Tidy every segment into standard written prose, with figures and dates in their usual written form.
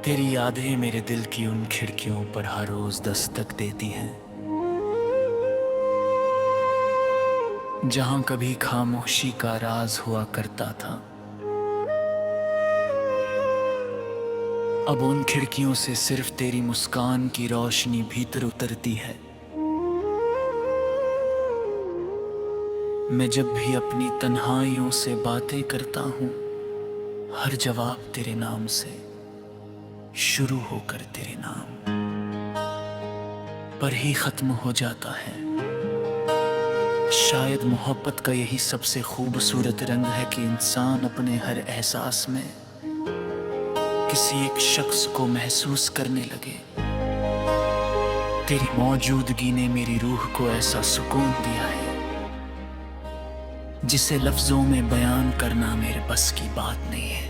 तेरी यादें मेरे दिल की उन खिड़कियों पर हर रोज दस्तक देती हैं, जहां कभी खामोशी का राज हुआ करता था। अब उन खिड़कियों से सिर्फ तेरी मुस्कान की रोशनी भीतर उतरती है। मैं जब भी अपनी तन्हाइयों से बातें करता हूँ, हर जवाब तेरे नाम से शुरू होकर तेरे नाम पर ही खत्म हो जाता है। शायद मोहब्बत का यही सबसे खूबसूरत रंग है कि इंसान अपने हर एहसास में किसी एक शख्स को महसूस करने लगे। तेरी मौजूदगी ने मेरी रूह को ऐसा सुकून दिया है जिसे लफ्जों में बयान करना मेरे बस की बात नहीं है।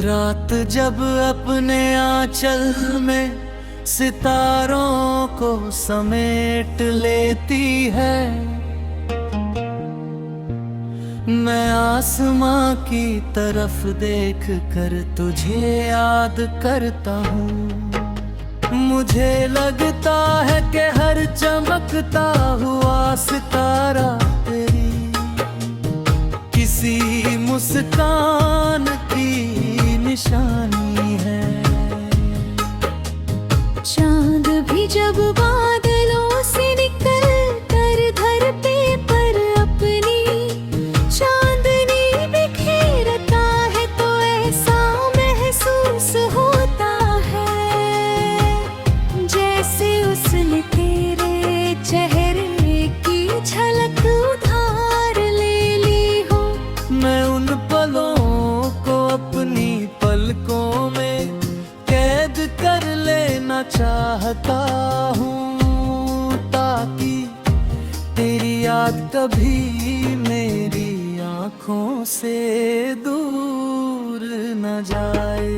रात जब अपने आंचल में सितारों को समेट लेती है, मैं आसमां की तरफ देख कर तुझे याद करता हूँ। मुझे लगता है कि हर चमकता हुआ सितारा तेरी किसी मुस्कान की निशानी है। चांद भी जब बादलों से निकल कर धरती पर अपनी चांदनी बिखेरता है तो ऐसा महसूस होता है जैसे उसने तेरे चेहरे की झलक उधार ले ली हो। मैं उन पलों को अपनी पलकों में कैद कर लेना चाहता हूँ, ताकि तेरी याद कभी मेरी आँखों से दूर न जाए।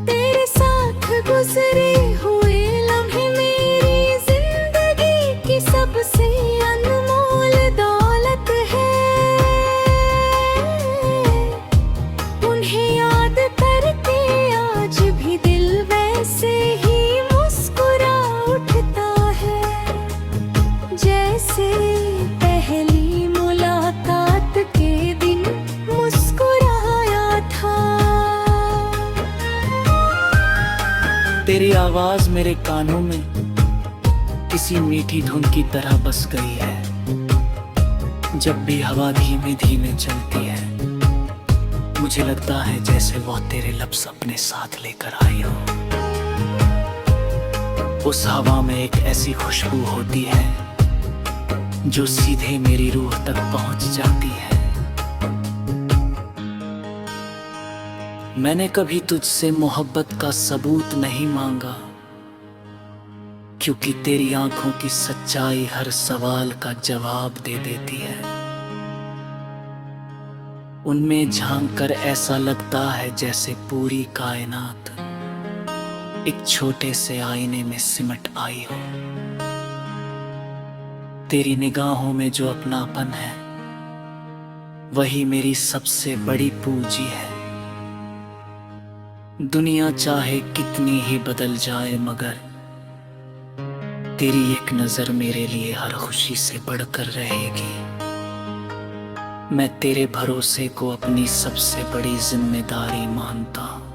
तेरे साथ गुजरे हुए लम्हे मेरी जिंदगी की सबसे अनमोल दौलत है। उन्हें याद करके आज भी दिल वैसे ही मुस्कुरा उठता है जैसे पहली मुलाकात के दिन मुस्कुराया था। तेरी आवाज मेरे कानों में किसी मीठी धुन की तरह बस गई है। जब भी हवा धीमे धीमे चलती है, मुझे लगता है जैसे वो तेरे लफ्ज़ अपने साथ लेकर आई हो। उस हवा में एक ऐसी खुशबू होती है जो सीधे मेरी रूह तक पहुंच जाती है। मैंने कभी तुझसे मोहब्बत का सबूत नहीं मांगा, क्योंकि तेरी आंखों की सच्चाई हर सवाल का जवाब दे देती है। उनमें झांककर ऐसा लगता है जैसे पूरी कायनात एक छोटे से आईने में सिमट आई हो। तेरी निगाहों में जो अपनापन है वही मेरी सबसे बड़ी पूंजी है। दुनिया चाहे कितनी ही बदल जाए, मगर तेरी एक नजर मेरे लिए हर खुशी से बढ़कर रहेगी। मैं तेरे भरोसे को अपनी सबसे बड़ी जिम्मेदारी मानता हूँ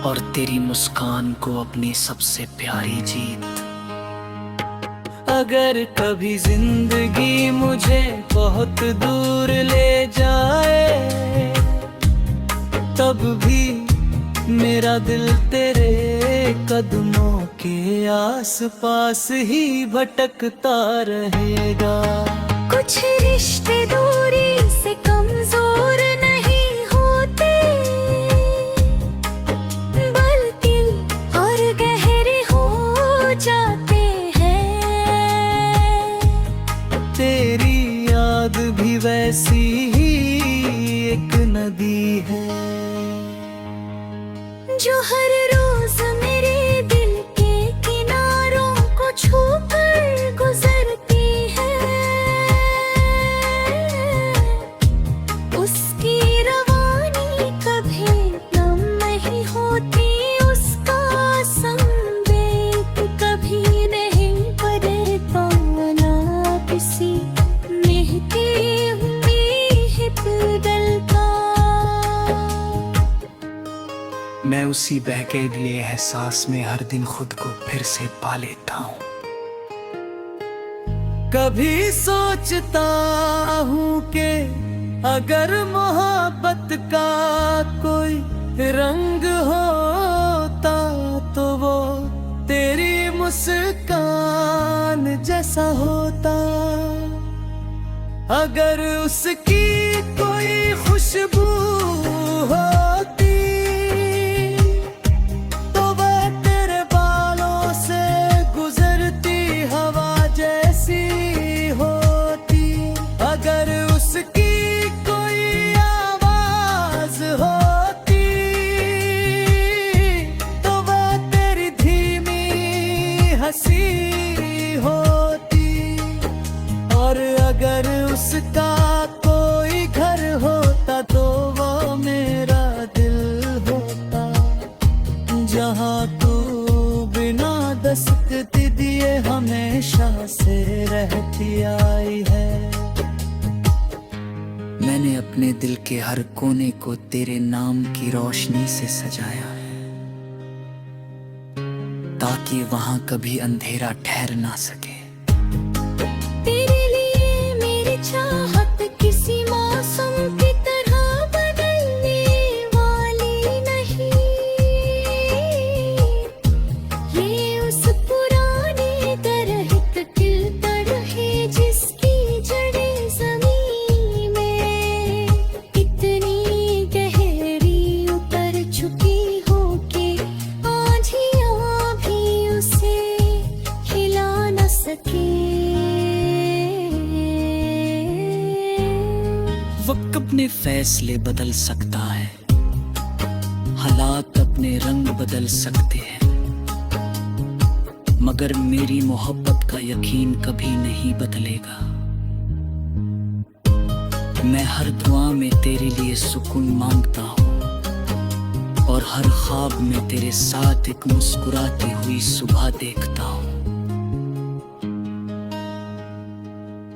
और तेरी मुस्कान को अपनी सबसे प्यारी जीत। अगर कभी जिंदगी मुझे बहुत दूर ले जाए, तब भी मेरा दिल तेरे कदमों के आसपास ही भटकता रहेगा। कुछ रिश्ते दूरी से कमजोर नहीं होते, बल्कि और गहरे हो जाते हैं। तेरी याद भी वैसी ही एक नदी है जो हर रोज मेरे दिल के किनारों को छूकर गुजरती है। उसी बहके लिए एहसास में हर दिन खुद को फिर से पा लेता हूँ। कभी सोचता हूँ कि अगर मोहब्बत का कोई रंग होता तो वो तेरी मुस्कान जैसा होता। अगर उसकी कोई खुशबू होती तो वह तेरे बालों से गुजरती हवा जैसी होती। अगर उसकी कोई आवाज होती तो वह तेरी धीमी हंसी होती। और अगर उसका कोई घर होता तो वो मेरा दिल होता, जहाँ तू बिना दस्तक दिए हमेशा से रहती आई है। मैंने अपने दिल के हर कोने को तेरे नाम की रोशनी से सजाया है, ताकि वहां कभी अंधेरा ठहर ना सके। तेरे लिए मेरी चाहत किसी मौसम की तरह बदलने वाली नहीं। ये उस पुराने दरख्त की तरह है जिसकी जड़ें जमीन में इतनी गहरी उतर चुकी हो कि आंधियां भी उसे हिला न सके। वक्त अपने फैसले बदल सकता है, हालात अपने रंग बदल सकते हैं, मगर मेरी मोहब्बत का यकीन कभी नहीं बदलेगा। मैं हर दुआ में तेरे लिए सुकून मांगता हूँ और हर ख्वाब में तेरे साथ एक मुस्कुराती हुई सुबह देखता हूँ।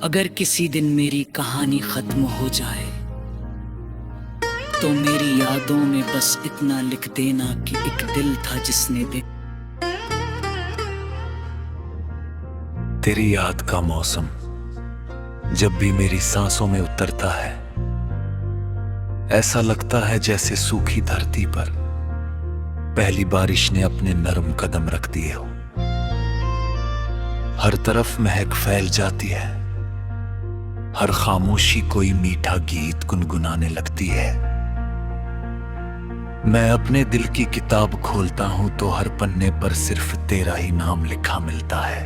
अगर किसी दिन मेरी कहानी खत्म हो जाए तो मेरी यादों में बस इतना लिख देना कि एक दिल था जिसने तेरी याद का मौसम जब भी मेरी सांसों में उतरता है, ऐसा लगता है जैसे सूखी धरती पर पहली बारिश ने अपने नरम कदम रख दिए हो। हर तरफ महक फैल जाती है, हर खामोशी कोई मीठा गीत गुनगुनाने लगती है। मैं अपने दिल की किताब खोलता हूं तो हर पन्ने पर सिर्फ तेरा ही नाम लिखा मिलता है।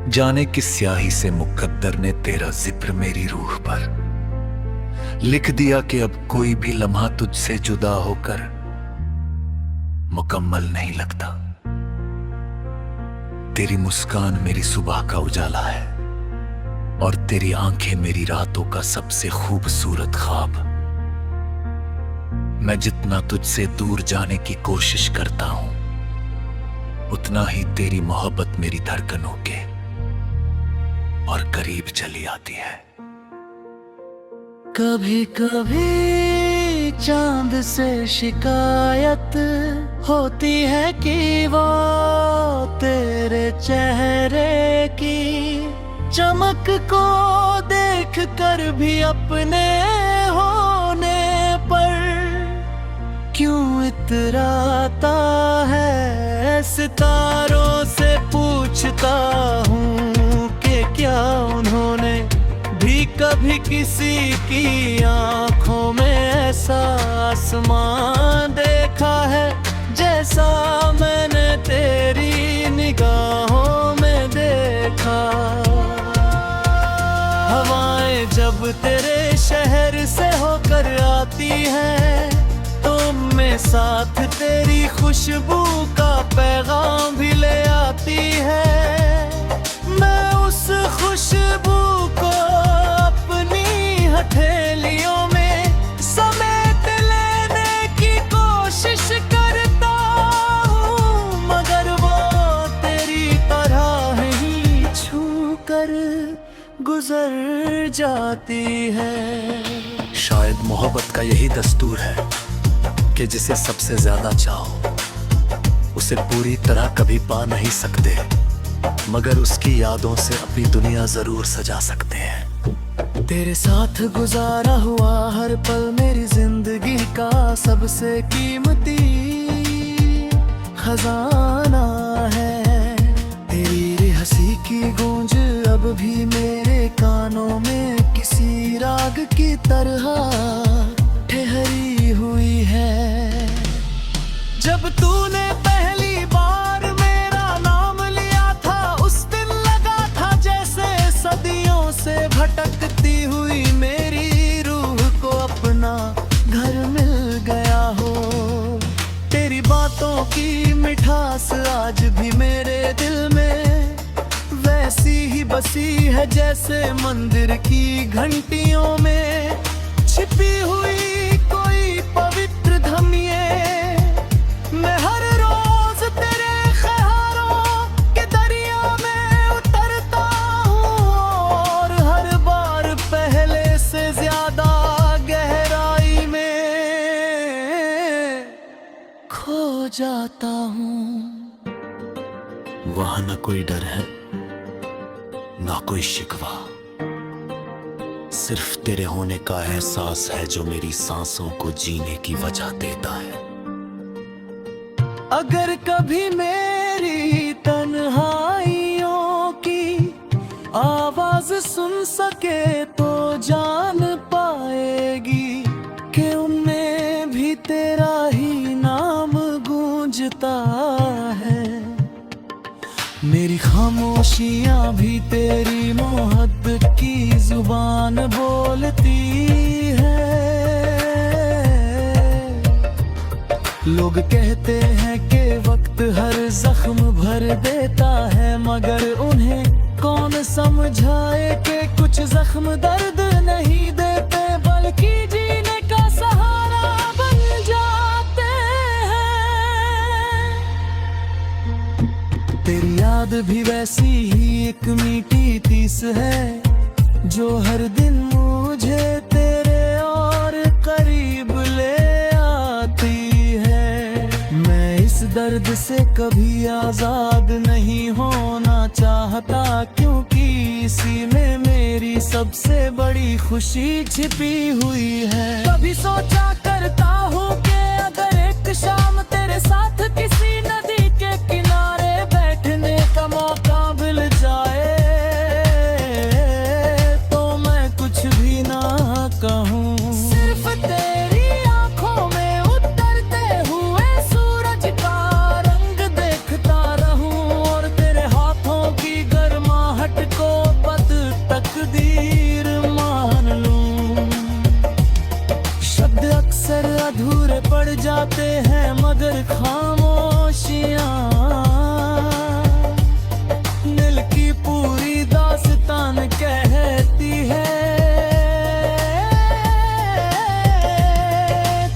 जाने किस स्याही से मुकद्दर ने तेरा जिक्र मेरी रूह पर लिख दिया कि अब कोई भी लम्हा तुझसे जुदा होकर मुकम्मल नहीं लगता। तेरी मुस्कान मेरी सुबह का उजाला है और तेरी आंखें मेरी रातों का सबसे खूबसूरत ख्वाब। मैं जितना तुझसे दूर जाने की कोशिश करता हूं, उतना ही तेरी मोहब्बत मेरी धड़कनों के और करीब चली आती है। कभी कभी चांद से शिकायत होती है कि वो तेरे चेहरे की चमक को देख कर भी अपने होने पर क्यों इतराता है। सितारों से पूछता हूँ कि क्या उन्होंने भी कभी किसी की आंखों में ऐसा आसमान देखा है जैसा मैंने तेरी निगाहों में देखा। हवाएं जब तेरे शहर से होकर आती हैं तो में साथ तेरी खुशबू का पैगाम भी ले आती है। मैं उस खुशबू को अपनी हथेलियों में समेट लेने की कोशिश करता हूँ, मगर वो तेरी तरह ही छू कर गुजर जाती है। शायद मोहब्बत का यही दस्तूर है कि जिसे सबसे ज्यादा चाहो उसे पूरी तरह कभी पा नहीं सकते, मगर उसकी यादों से अपनी दुनिया जरूर सजा सकते हैं। तेरे साथ गुजारा हुआ हर पल मेरी जिंदगी का सबसे कीमती खजाना है। तेरी हंसी की गूंज अब भी मेरे कानों में किसी राग की तरह ठहरी हुई है। जब तूने पहली बार मेरा नाम लिया था उस दिन लगा था जैसे सदियों से भटकती हुई मेरी रूह को अपना घर मिल गया हो। तेरी बातों की मिठास आज भी मेरे दिल में वैसी ही बसी है जैसे मंदिर की घंटियों में छिपी हुई कोई पवित्र धमिए। मैं हर रोज तेरे ख्यालों के दरिया में उतरता हूँ और हर बार पहले से ज्यादा गहराई में खो जाता हूँ। वहां न कोई डर है ना कोई शिकवा, सिर्फ तेरे होने का एहसास है जो मेरी सांसों को जीने की वजह देता है। अगर कभी मेरी तन्हाइयों की आवाज सुन सके तो जान पाएगी कि उनमें भी तेरा ही नाम गूंजता है। मेरी खामोशियां भी तेरी मोहब्बत की जुबान बोलती है। लोग कहते हैं कि वक्त हर जख्म भर देता है, मगर उन्हें कौन समझाए कि कुछ जख्म दर्द नहीं देते बल्कि जीने का सहारा बन जाते हैं। तेरी याद भी वैसी ही एक मीठी तीस है जो हर दिन मुझे तेरे और करीब ले आती है। मैं इस दर्द से कभी आजाद नहीं होना चाहता क्योंकि इसी में मेरी सबसे बड़ी खुशी छिपी हुई है। कभी सोचा करता हूँ कि अगर एक शाम तेरे साथ किसी नदी के किनारे बैठने का मौका मिल जाए तो मैं कुछ भी ना कहूँ, सिर्फ तेरी आंखों में उतरते हुए सूरज का रंग देखता रहूं और तेरे हाथों की गर्माहट को बद तकदीर मान लूं। शब्द अक्सर अधूरे पड़ जाते हैं मगर खामोशियां दिल की पूरी दास्तान कहती है।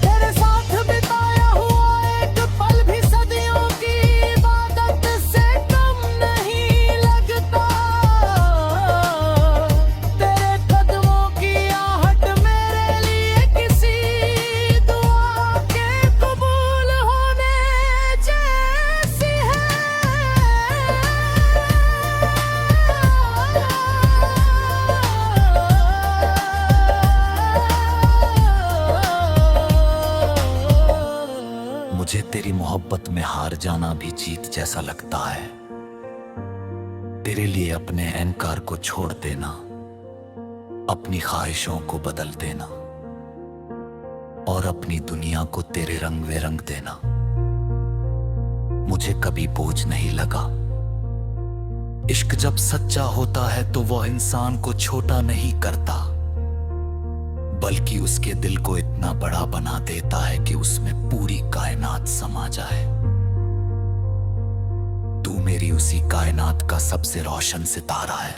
तेरे साथ बिताया हुआ एक पल भी सदियों की इबादत से कम नहीं लगता। तेरे कदमों की आहट मेरे लिए किसी दुआ के कबूल होने जैसी है। मुझे तेरी मोहब्बत में हार जाना भी जीत जैसा लगता है। तेरे लिए अपने अहंकार को छोड़ देना, अपनी ख्वाहिशों को बदल देना और अपनी दुनिया को तेरे रंग में रंग देना मुझे कभी बोझ नहीं लगा। इश्क जब सच्चा होता है तो वह इंसान को छोटा नहीं करता बल्कि उसके दिल को इतना बड़ा बना देता है कि उसमें पूरी कायनात समा जाए। तू मेरी उसी कायनात का सबसे रोशन सितारा है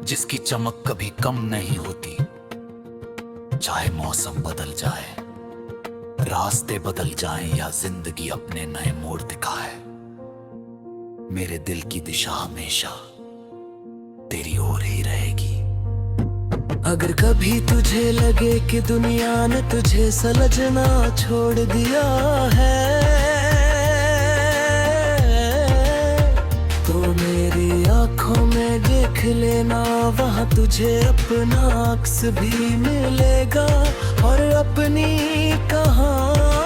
जिसकी चमक कभी कम नहीं होती। चाहे मौसम बदल जाए, रास्ते बदल जाएं या जिंदगी अपने नए मोड़ दिखाए, मेरे दिल की दिशा हमेशा तेरी ओर ही रहेगी। अगर कभी तुझे लगे कि दुनिया ने तुझे सलझना छोड़ दिया है, तो मेरी आंखों में देख लेना, वहाँ तुझे अपना अक्स भी मिलेगा और अपनी कहानी